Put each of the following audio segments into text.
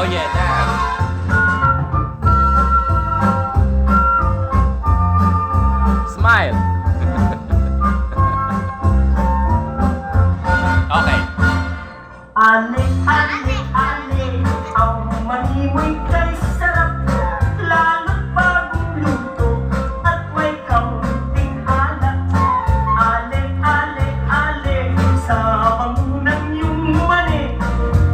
Oh yeah, dance. Smile. Okay. Ale, ale, ale, ang manimoy kay sarap, lalo't bagong luto at may kaunting alak. Ale, ale, ale, sa bangunan yung mani,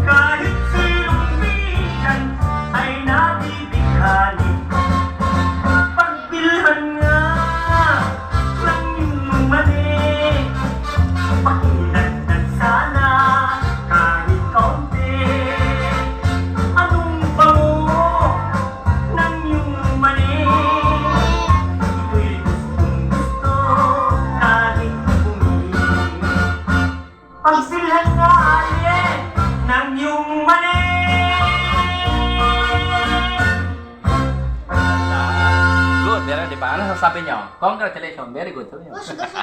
kahit sinong bigan ay nabibighani. Pagbilhan nga ng yung mani, pakilagdag sana kahit kaunti. Anong bango ng iyong mani? Ito'y gustong gusto kahit bumili. Pagbilhan nga alye ng iyong mani. Good, di ba? Ano sasabi niyo? Congratulations, very good. Sabi niyo. Gusto ko sila.